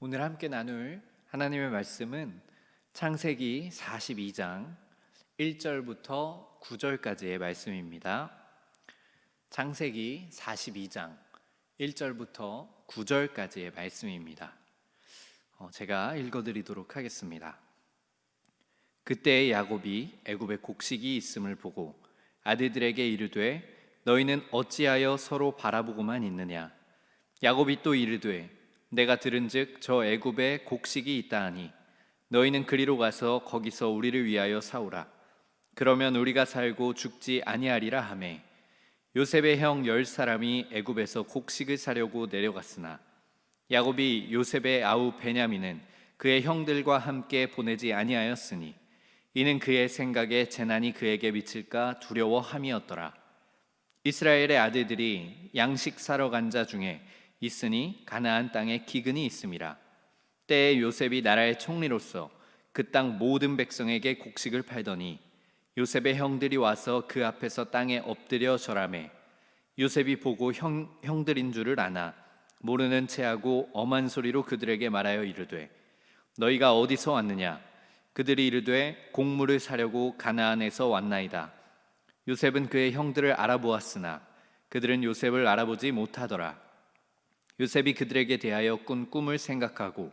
오늘 함께 나눌 하나님의 말씀은 창세기 42장 1절부터 9절까지의 말씀입니다. 창세기 42장 1절부터 9절까지의 말씀입니다. 제가 읽어드리도록 하겠습니다. 그때 야곱이 애굽에 곡식이 있음을 보고 아들들에게 이르되 너희는 어찌하여 서로 바라보고만 있느냐. 야곱이 또 이르되 내가 들은즉 저 애굽에 곡식이 있다 하니 너희는 그리로 가서 거기서 우리를 위하여 사오라. 그러면 우리가 살고 죽지 아니하리라 하매 요셉의 형 10사람이 애굽에서 곡식을 사려고 내려갔으나 야곱이 요셉의 아우 베냐민은 그의 형들과 함께 보내지 아니하였으니 이는 그의 생각에 재난이 그에게 미칠까 두려워함이었더라. 이스라엘의 아들들이 양식 사러 간 자 중에 있으니 가나안 땅에 기근이 있음이라. 때에 요셉이 나라의 총리로서 그 땅 모든 백성에게 곡식을 팔더니 요셉의 형들이 와서 그 앞에서 땅에 엎드려 절하매 요셉이 보고 형들인 줄을 아나 모르는 체하고 엄한 소리로 그들에게 말하여 이르되 너희가 어디서 왔느냐. 그들이 이르되 곡물을 사려고 가나안에서 왔나이다. 요셉은 그의 형들을 알아보았으나 그들은 요셉을 알아보지 못하더라. 요셉이 그들에게 대하여 꾼 꿈을 생각하고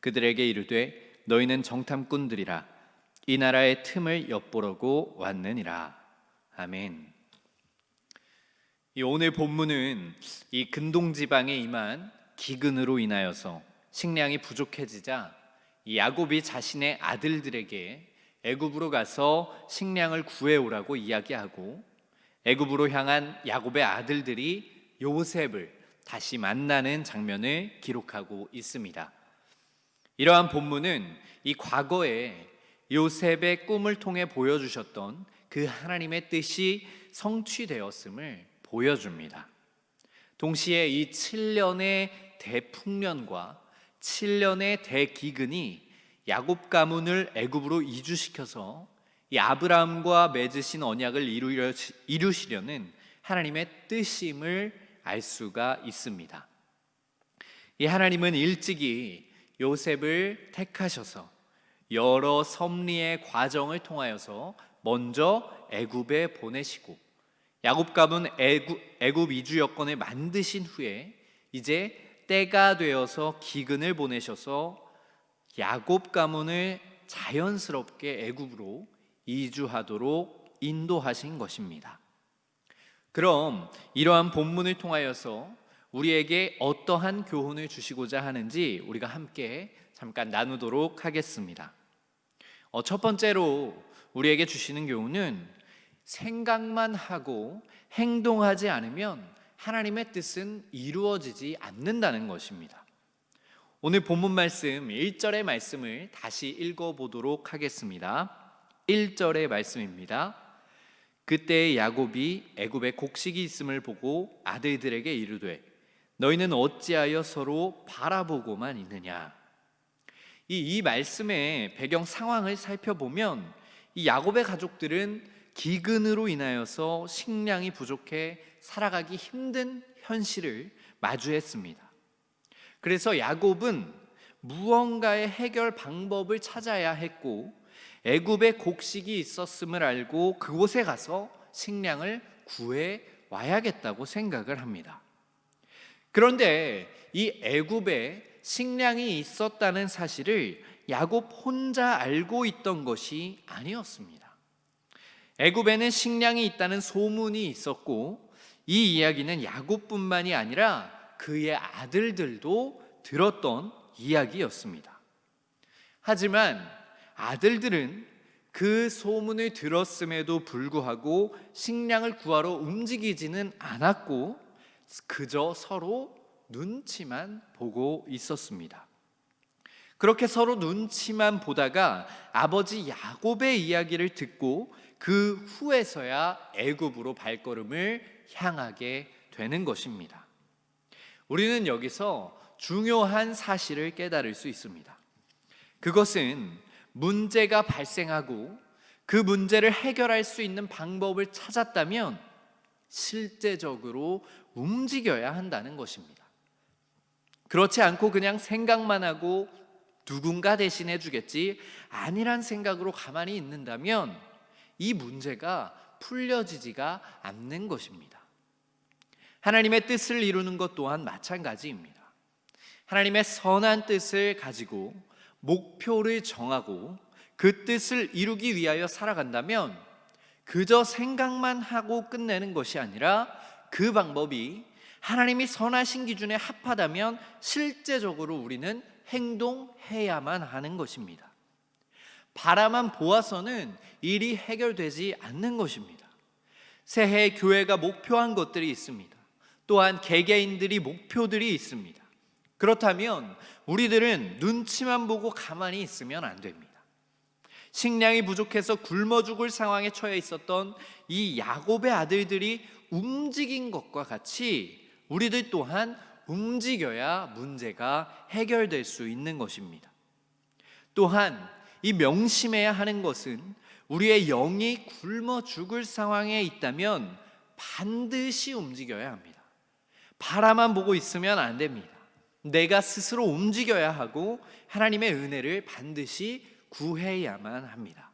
그들에게 이르되 너희는 정탐꾼들이라. 이 나라의 틈을 엿보려고 왔느니라. 아멘. 오늘 본문은 이 근동 지방에 임한 기근으로 인하여서 식량이 부족해지자 이 야곱이 자신의 아들들에게 애굽으로 가서 식량을 구해오라고 이야기하고 애굽으로 향한 야곱의 아들들이 요셉을 다시 만나는 장면을 기록하고 있습니다. 이러한 본문은 이 과거에 요셉의 꿈을 통해 보여주셨던 그 하나님의 뜻이 성취되었음을 보여줍니다. 동시에 이 7년의 대풍년과 7년의 대기근이 야곱 가문을 애굽으로 이주시켜서 이 아브라함과 맺으신 언약을 이루시려는 하나님의 뜻임을 알 수가 있습니다. 이 하나님은 일찍이 요셉을 택하셔서 여러 섭리의 과정을 통하여서 먼저 애굽에 보내시고 야곱 가문 애굽 이주 여건을 만드신 후에 이제 때가 되어서 기근을 보내셔서 야곱 가문을 자연스럽게 애굽으로 이주하도록 인도하신 것입니다. 그럼 이러한 본문을 통하여서 우리에게 어떠한 교훈을 주시고자 하는지 우리가 함께 잠깐 나누도록 하겠습니다. 첫 번째로 우리에게 주시는 교훈은 생각만 하고 행동하지 않으면 하나님의 뜻은 이루어지지 않는다는 것입니다. 오늘 본문 말씀 1절의 말씀을 다시 읽어보도록 하겠습니다. 1절의 말씀입니다. 그때 야곱이 애굽에 곡식이 있음을 보고 아들들에게 이르되 너희는 어찌하여 서로 바라보고만 있느냐. 이 말씀의 배경 상황을 살펴보면 이 야곱의 가족들은 기근으로 인하여서 식량이 부족해 살아가기 힘든 현실을 마주했습니다. 그래서 야곱은 무언가의 해결 방법을 찾아야 했고 애굽에 곡식이 있었음을 알고 그곳에 가서 식량을 구해 와야겠다고 생각을 합니다. 그런데 이 애굽에 식량이 있었다는 사실을 야곱 혼자 알고 있던 것이 아니었습니다. 애굽에는 식량이 있다는 소문이 있었고 이 이야기는 야곱뿐만이 아니라 그의 아들들도 들었던 이야기였습니다. 하지만 아들들은 그 소문을 들었음에도 불구하고 식량을 구하러 움직이지는 않았고 그저 서로 눈치만 보고 있었습니다. 그렇게 서로 눈치만 보다가 아버지 야곱의 이야기를 듣고 그 후에서야 애굽으로 발걸음을 향하게 되는 것입니다. 우리는 여기서 중요한 사실을 깨달을 수 있습니다. 그것은 문제가 발생하고 그 문제를 해결할 수 있는 방법을 찾았다면 실제적으로 움직여야 한다는 것입니다. 그렇지 않고 그냥 생각만 하고 누군가 대신해 주겠지 아니란 생각으로 가만히 있는다면 이 문제가 풀려지지가 않는 것입니다. 하나님의 뜻을 이루는 것 또한 마찬가지입니다. 하나님의 선한 뜻을 가지고 목표를 정하고 그 뜻을 이루기 위하여 살아간다면 그저 생각만 하고 끝내는 것이 아니라 그 방법이 하나님이 선하신 기준에 합하다면 실제적으로 우리는 행동해야만 하는 것입니다. 바라만 보아서는 일이 해결되지 않는 것입니다. 새해 교회가 목표한 것들이 있습니다. 또한 개개인들이 목표들이 있습니다. 그렇다면 우리들은 눈치만 보고 가만히 있으면 안 됩니다. 식량이 부족해서 굶어 죽을 상황에 처해 있었던 이 야곱의 아들들이 움직인 것과 같이 우리들 또한 움직여야 문제가 해결될 수 있는 것입니다. 또한 이 명심해야 하는 것은 우리의 영이 굶어 죽을 상황에 있다면 반드시 움직여야 합니다. 바라만 보고 있으면 안 됩니다. 내가 스스로 움직여야 하고 하나님의 은혜를 반드시 구해야만 합니다.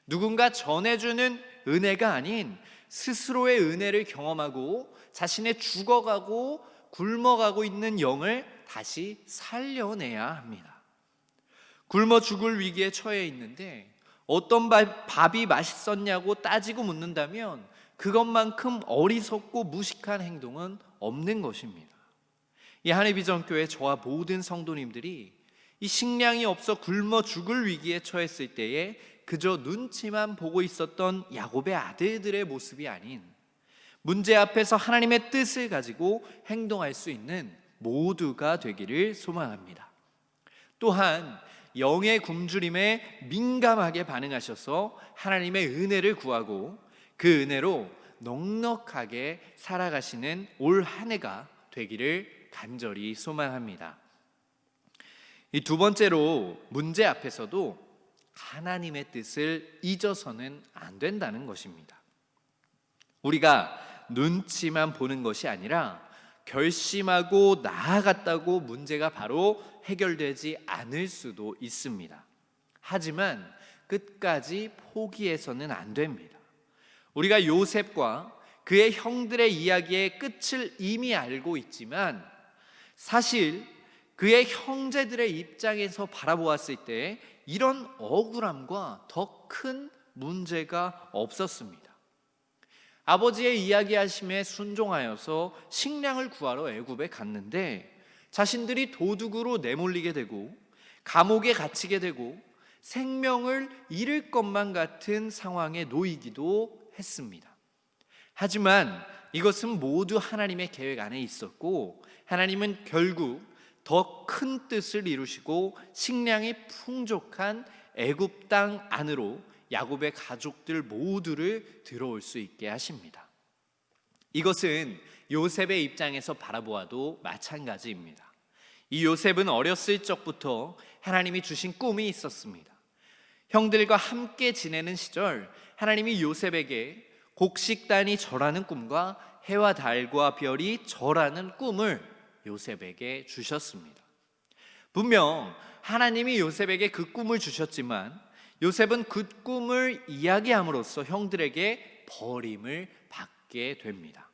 누군가 전해주는 은혜가 아닌 스스로의 은혜를 경험하고 자신의 죽어가고 굶어가고 있는 영을 다시 살려내야 합니다. 굶어 죽을 위기에 처해 있는데 어떤 밥이 맛있었냐고 따지고 묻는다면 그것만큼 어리석고 무식한 행동은 없는 것입니다. 이 한해비전교회 저와 모든 성도님들이 이 식량이 없어 굶어 죽을 위기에 처했을 때에 그저 눈치만 보고 있었던 야곱의 아들들의 모습이 아닌 문제 앞에서 하나님의 뜻을 가지고 행동할 수 있는 모두가 되기를 소망합니다. 또한 영의 굶주림에 민감하게 반응하셔서 하나님의 은혜를 구하고 그 은혜로 넉넉하게 살아가시는 올 한 해가 되기를 간절히 소망합니다. 이 두 번째로 문제 앞에서도 하나님의 뜻을 잊어서는 안 된다는 것입니다. 우리가 눈치만 보는 것이 아니라 결심하고 나아갔다고 문제가 바로 해결되지 않을 수도 있습니다. 하지만 끝까지 포기해서는 안 됩니다. 우리가 요셉과 그의 형들의 이야기의 끝을 이미 알고 있지만 사실 그의 형제들의 입장에서 바라보았을 때 이런 억울함과 더 큰 문제가 없었습니다. 아버지의 이야기하심에 순종하여서 식량을 구하러 애굽에 갔는데 자신들이 도둑으로 내몰리게 되고 감옥에 갇히게 되고 생명을 잃을 것만 같은 상황에 놓이기도 했습니다. 하지만 이것은 모두 하나님의 계획 안에 있었고 하나님은 결국 더 큰 뜻을 이루시고 식량이 풍족한 애굽 땅 안으로 야곱의 가족들 모두를 들어올 수 있게 하십니다. 이것은 요셉의 입장에서 바라보아도 마찬가지입니다. 이 요셉은 어렸을 적부터 하나님이 주신 꿈이 있었습니다. 형들과 함께 지내는 시절 하나님이 요셉에게 곡식단이 절하는 꿈과 해와 달과 별이 절하는 꿈을 요셉에게 주셨습니다. 분명 하나님이 요셉에게 그 꿈을 주셨지만 요셉은 그 꿈을 이야기함으로써 형들에게 버림을 받게 됩니다.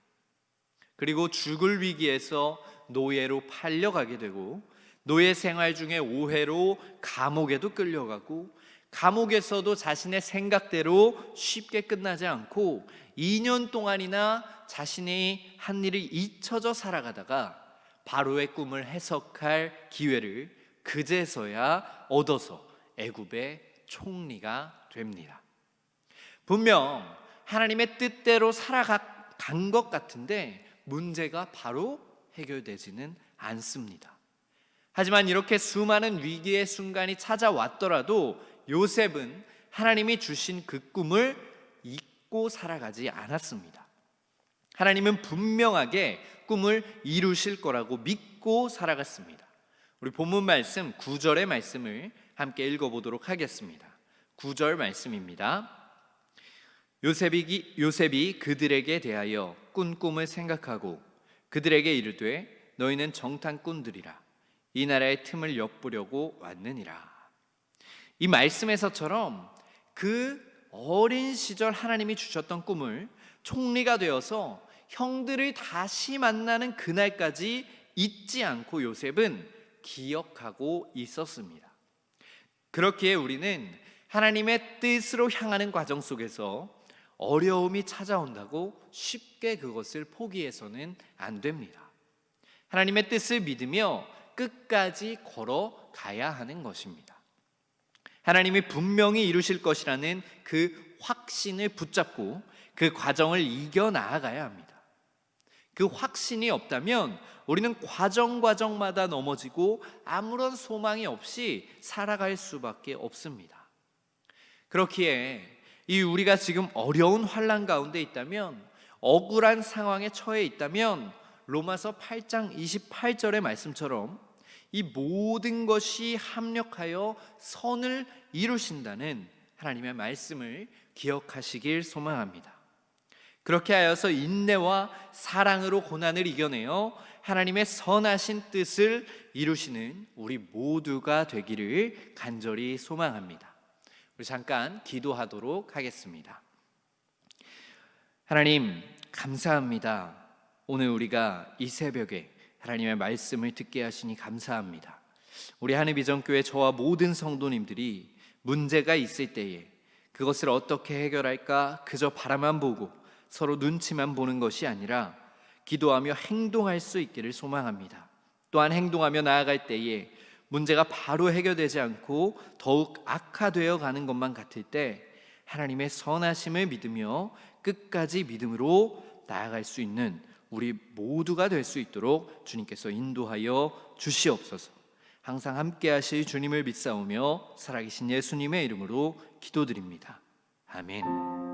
그리고 죽을 위기에서 노예로 팔려가게 되고 노예 생활 중에 오해로 감옥에도 끌려가고 감옥에서도 자신의 생각대로 쉽게 끝나지 않고 2년 동안이나 자신이 한 일을 잊혀져 살아가다가 바로의 꿈을 해석할 기회를 그제서야 얻어서 애굽의 총리가 됩니다. 분명 하나님의 뜻대로 살아간 것 같은데 문제가 바로 해결되지는 않습니다. 하지만 이렇게 수많은 위기의 순간이 찾아왔더라도 요셉은 하나님이 주신 그 꿈을 잊고 살아가지 않았습니다. 하나님은 분명하게 꿈을 이루실 거라고 믿고 살아갔습니다. 우리 본문 말씀 9절의 말씀을 함께 읽어보도록 하겠습니다. 9절 말씀입니다. 요셉이 그들에게 대하여 꾼 꿈을 생각하고 그들에게 이르되 너희는 정탐꾼들이라 이 나라의 틈을 엿보려고 왔느니라. 이 말씀에서처럼 그 어린 시절 하나님이 주셨던 꿈을 총리가 되어서 형들을 다시 만나는 그날까지 잊지 않고 요셉은 기억하고 있었습니다. 그렇기에 우리는 하나님의 뜻으로 향하는 과정 속에서 어려움이 찾아온다고 쉽게 그것을 포기해서는 안 됩니다. 하나님의 뜻을 믿으며 끝까지 걸어가야 하는 것입니다. 하나님이 분명히 이루실 것이라는 그 확신을 붙잡고 그 과정을 이겨나가야 합니다. 그 확신이 없다면 우리는 과정마다 넘어지고 아무런 소망이 없이 살아갈 수밖에 없습니다. 그렇기에 이 우리가 지금 어려운 환난 가운데 있다면, 억울한 상황에 처해 있다면 로마서 8장 28절의 말씀처럼 이 모든 것이 합력하여 선을 이루신다는 하나님의 말씀을 기억하시길 소망합니다. 그렇게 하여서 인내와 사랑으로 고난을 이겨내어 하나님의 선하신 뜻을 이루시는 우리 모두가 되기를 간절히 소망합니다. 우리 잠깐 기도하도록 하겠습니다. 하나님, 감사합니다. 오늘 우리가 이 새벽에 하나님의 말씀을 듣게 하시니 감사합니다. 우리 한해비전교회 저와 모든 성도님들이 문제가 있을 때에 그것을 어떻게 해결할까 그저 바라만 보고 서로 눈치만 보는 것이 아니라 기도하며 행동할 수 있기를 소망합니다. 또한 행동하며 나아갈 때에 문제가 바로 해결되지 않고 더욱 악화되어 가는 것만 같을 때 하나님의 선하심을 믿으며 끝까지 믿음으로 나아갈 수 있는 우리 모두가 될 수 있도록 주님께서 인도하여 주시옵소서. 항상 함께 하실 주님을 믿사오며 살아계신 예수님의 이름으로 기도드립니다. 아멘.